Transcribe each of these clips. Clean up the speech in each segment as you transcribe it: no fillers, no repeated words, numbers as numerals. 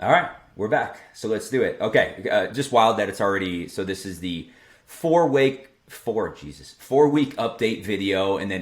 All right, we're back. So let's do it. Okay, just wild that it's already. So this is the 4 week update video, and then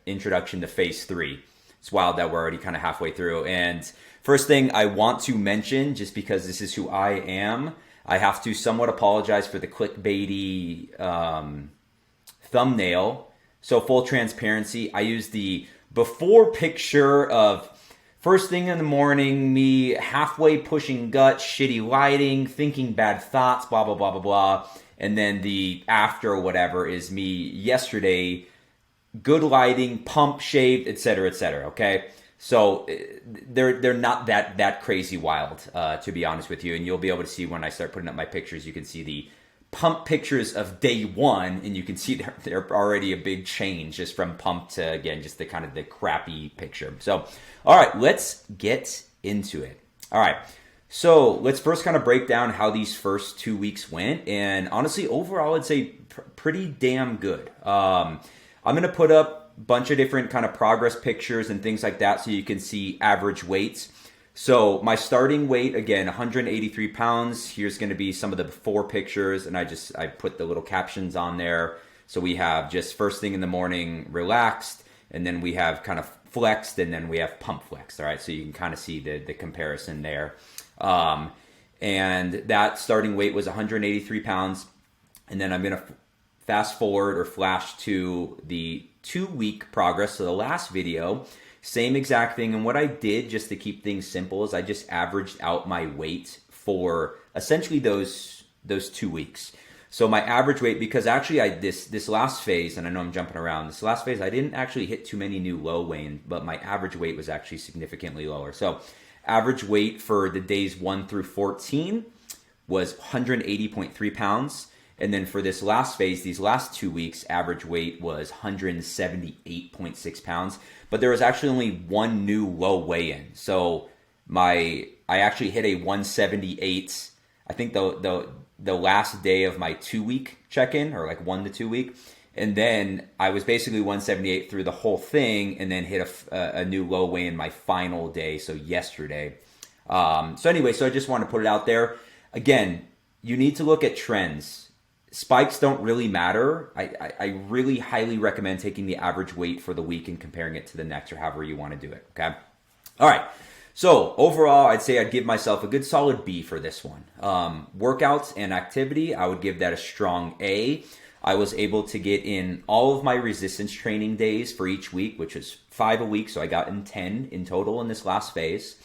introduction to phase 3. It's wild that we're already kind of halfway through. And first thing I want to mention, just because this is who I am, I have to somewhat apologize for the clickbaity thumbnail. So full transparency, I use the before picture of first thing in the morning, me halfway pushing guts, shitty lighting, thinking bad thoughts, blah, blah, blah, blah, blah. And then the after whatever is me yesterday, good lighting, pump, shaved, etc., okay? So they're not that crazy wild, to be honest with you. And you'll be able to see when I start putting up my pictures, you can see the pump pictures of day one, and you can see they're already a big change just from pump to, again, just the kind of the crappy picture. So, all right, let's get into it. All right, so let's first kind of break down how these first 2 weeks went. And honestly, overall, I'd say pretty damn good. I'm going to put up a bunch of different kind of progress pictures and things like that so you can see average weights. So my starting weight, again, 183 pounds. Here's going to be some of the before pictures, and I put the little captions on there. So we have just first thing in the morning, relaxed, and then we have kind of flexed, and then we have pump flexed. All right, so you can kind of see the comparison there. And that starting weight was 183 pounds. And then I'm going to fast forward or flash to the 2-week progress. So the last video, same exact thing. And what I did just to keep things simple is I just averaged out my weight for essentially those 2 weeks. So my average weight, because actually this last phase, and I know I'm jumping around, this last phase, I didn't actually hit too many new low weighing, but my average weight was actually significantly lower. So average weight for the days 1 through 14 was 180.3 pounds. And then for this last phase, these last 2 weeks, average weight was 178.6 pounds. But there was actually only one new low weigh-in. So I actually hit a 178, I think the last day of my 2-week check-in, or like 1 to 2 week. And then I was basically 178 through the whole thing, and then hit a new low weigh-in my final day, so yesterday. So anyway, so I just want to put it out there. Again, you need to look at trends. Spikes don't really matter. I really highly recommend taking the average weight for the week and comparing it to the next, or however you want to do it, okay? All right, so overall, I'd say I'd give myself a good solid B for this one. Workouts and activity, I would give that a strong A. I was able to get in all of my resistance training days for each week, which was 5 a week, so I got in 10 in total in this last phase.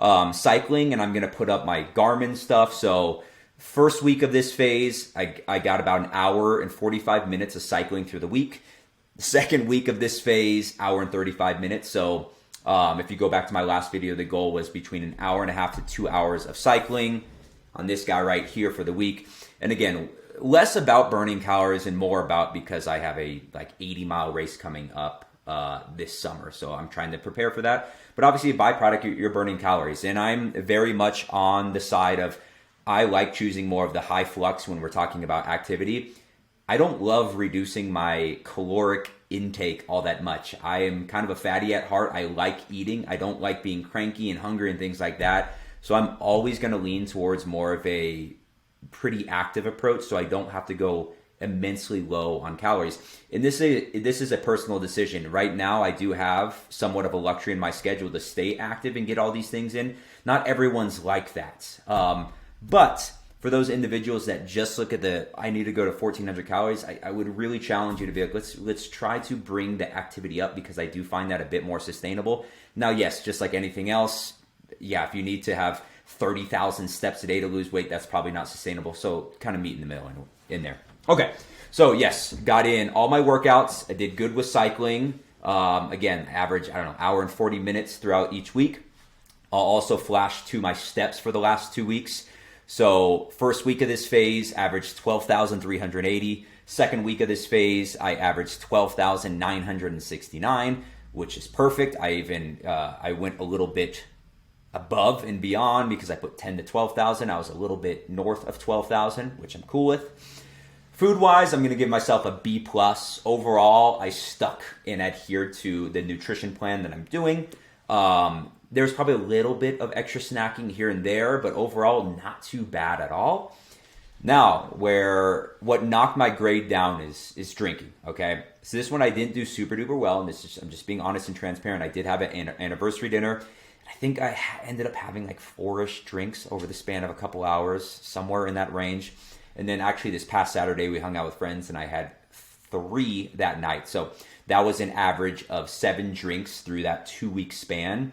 Cycling, and I'm going to put up my Garmin stuff, so first week of this phase, I got about an hour and 45 minutes of cycling through the week. The second week of this phase, hour and 35 minutes. So if you go back to my last video, the goal was between an hour and a half to 2 hours of cycling on this guy right here for the week. And again, less about burning calories and more about because I have a 80-mile race coming up this summer. So I'm trying to prepare for that. But obviously, a byproduct, you're burning calories. And I'm very much on the side of I like choosing more of the high flux when we're talking about activity. I don't love reducing my caloric intake all that much. I am kind of a fatty at heart. I like eating. I don't like being cranky and hungry and things like that. So I'm always going to lean towards more of a pretty active approach so I don't have to go immensely low on calories. And this is a personal decision. Right now, I do have somewhat of a luxury in my schedule to stay active and get all these things in. Not everyone's like that. But for those individuals that just look at I need to go to 1,400 calories, I would really challenge you to be like, let's try to bring the activity up, because I do find that a bit more sustainable. Now, yes, just like anything else, yeah, if you need to have 30,000 steps a day to lose weight, that's probably not sustainable. So kind of meet in the middle in there. Okay, so yes, got in all my workouts. I did good with cycling. Again, average, hour and 40 minutes throughout each week. I'll also flash to my steps for the last 2 weeks. So first week of this phase, averaged 12,380. Second week of this phase, I averaged 12,969, which is perfect. I went a little bit above and beyond because I put 10 to 12,000. I was a little bit north of 12,000, which I'm cool with. Food-wise, I'm going to give myself a B+. Overall, I stuck and adhered to the nutrition plan that I'm doing. There's probably a little bit of extra snacking here and there, but overall not too bad at all. Now, what knocked my grade down is drinking, okay? So this one I didn't do super duper well, and I'm just being honest and transparent. I did have an anniversary dinner. I think I ended up having like 4-ish drinks over the span of a couple hours, somewhere in that range. And then actually this past Saturday, we hung out with friends, and I had 3 that night. So that was an average of 7 drinks through that 2-week span,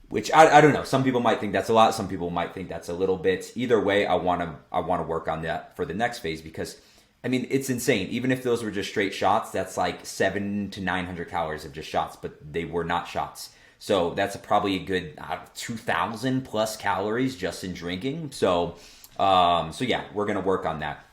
which I don't know. Some people might think that's a lot. Some people might think that's a little bit. Either way, I want to work on that for the next phase, because I mean, it's insane. Even if those were just straight shots, that's like 700 to 900 calories of just shots, but they were not shots. So that's probably a good 2,000 plus calories just in drinking. So yeah, we're going to work on that.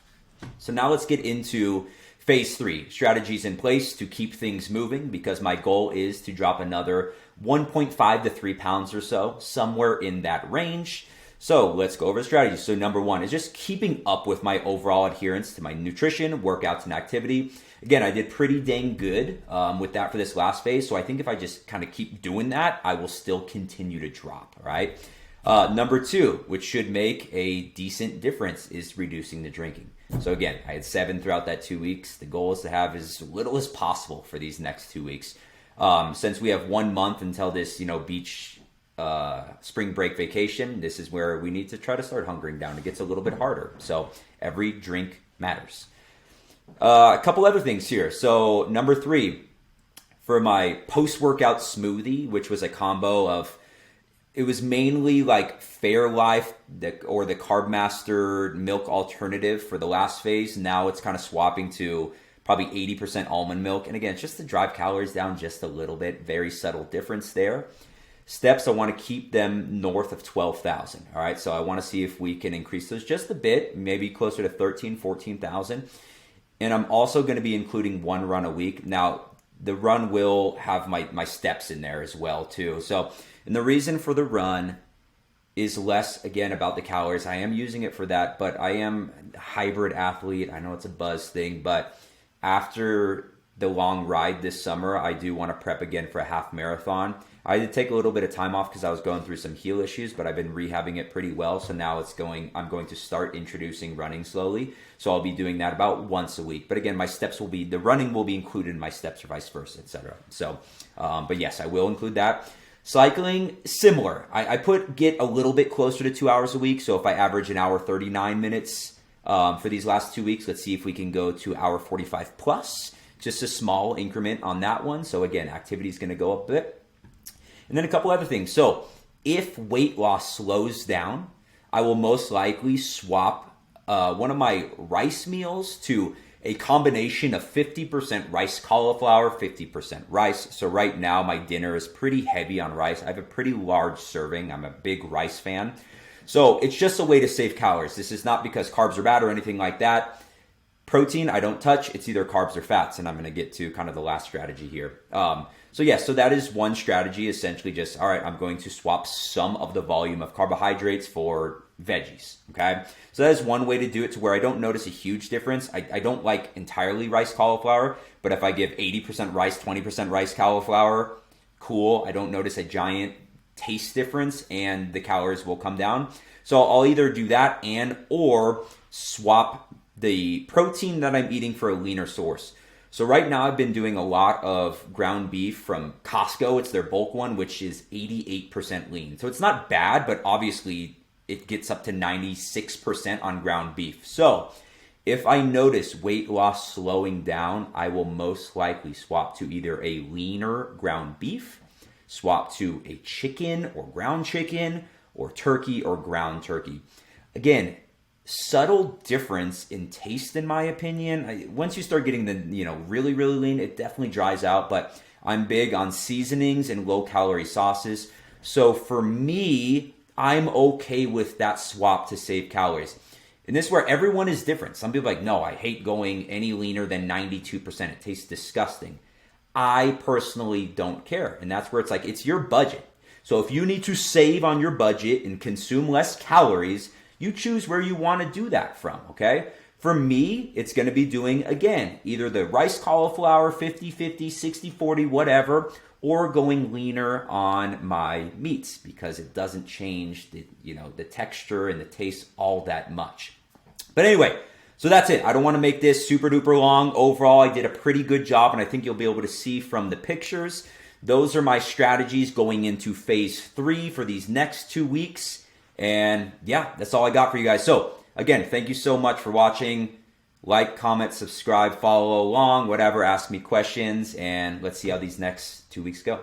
So now let's get into phase 3, strategies in place to keep things moving, because my goal is to drop another 1.5 to 3 pounds or so, somewhere in that range. So let's go over the strategies. So number 1 is just keeping up with my overall adherence to my nutrition, workouts, and activity. Again, I did pretty dang good with that for this last phase. So I think if I just kind of keep doing that, I will still continue to drop, all right? Number 2, which should make a decent difference, is reducing the drinking. So again, I had 7 throughout that 2 weeks. The goal is to have as little as possible for these next 2 weeks. Since we have 1 month until this, beach spring break vacation, this is where we need to try to start hunkering down. It gets a little bit harder. So every drink matters. A couple other things here. So number 3, for my post-workout smoothie, which was a combo of, it was mainly like Fairlife or the Carb Master milk alternative for the last phase. Now it's kind of swapping to probably 80% almond milk. And again, just to drive calories down just a little bit. Very subtle difference there. Steps, I want to keep them north of 12,000. All right, so I want to see if we can increase those just a bit, maybe closer to 13, 14,000. And I'm also going to be including 1 run a week. Now, the run will have my steps in there as well too. So, and the reason for the run is less, again, about the calories. I am using it for that, but I am a hybrid athlete. I know it's a buzz thing, but after the long ride this summer, I do want to prep again for a half marathon. I did take a little bit of time off because I was going through some heel issues, but I've been rehabbing it pretty well. So now I'm going to start introducing running slowly. So I'll be doing that about once a week. But again, the running will be included in my steps or vice versa, etc. So, but yes, I will include that. Cycling, similar. I get a little bit closer to 2 hours a week. So if I average an hour 39 minutes for these last 2 weeks, let's see if we can go to hour 45 plus. Just a small increment on that one. So again, activity is going to go up a bit. And then a couple other things. So if weight loss slows down, I will most likely swap one of my rice meals to a combination of 50% rice cauliflower, 50% rice. So right now my dinner is pretty heavy on rice. I have a pretty large serving. I'm a big rice fan. So it's just a way to save calories. This is not because carbs are bad or anything like that. Protein, I don't touch. It's either carbs or fats. And I'm going to get to kind of the last strategy here. So that is one strategy, essentially just, all right, I'm going to swap some of the volume of carbohydrates for veggies, okay? So that is one way to do it to where I don't notice a huge difference. I don't like entirely rice cauliflower, but if I give 80% rice, 20% rice cauliflower, cool. I don't notice a giant taste difference and the calories will come down. So I'll either do that or swap the protein that I'm eating for a leaner source. So right now I've been doing a lot of ground beef from Costco. It's their bulk one, which is 88% lean. So it's not bad, but obviously it gets up to 96% on ground beef. So if I notice weight loss slowing down, I will most likely swap to either a leaner ground beef, swap to a chicken or ground chicken, or turkey or ground turkey. Again, subtle difference in taste, in my opinion. Once you start getting the really, really lean, it definitely dries out. But I'm big on seasonings and low-calorie sauces. So for me, I'm okay with that swap to save calories. And this is where everyone is different. Some people are like, no, I hate going any leaner than 92%. It tastes disgusting. I personally don't care. And that's where it's like, it's your budget. So if you need to save on your budget and consume less calories, you choose where you want to do that from, okay? For me, it's going to be doing, again, either the rice cauliflower 50-50, 60-40, whatever, or going leaner on my meats because it doesn't change the texture and the taste all that much. But anyway, so that's it. I don't want to make this super duper long. Overall, I did a pretty good job, and I think you'll be able to see from the pictures. Those are my strategies going into phase 3 for these next 2 weeks. And yeah, that's all I got for you guys. So again, thank you so much for watching. Like, comment, subscribe, follow along, whatever, ask me questions, and let's see how these next 2 weeks go.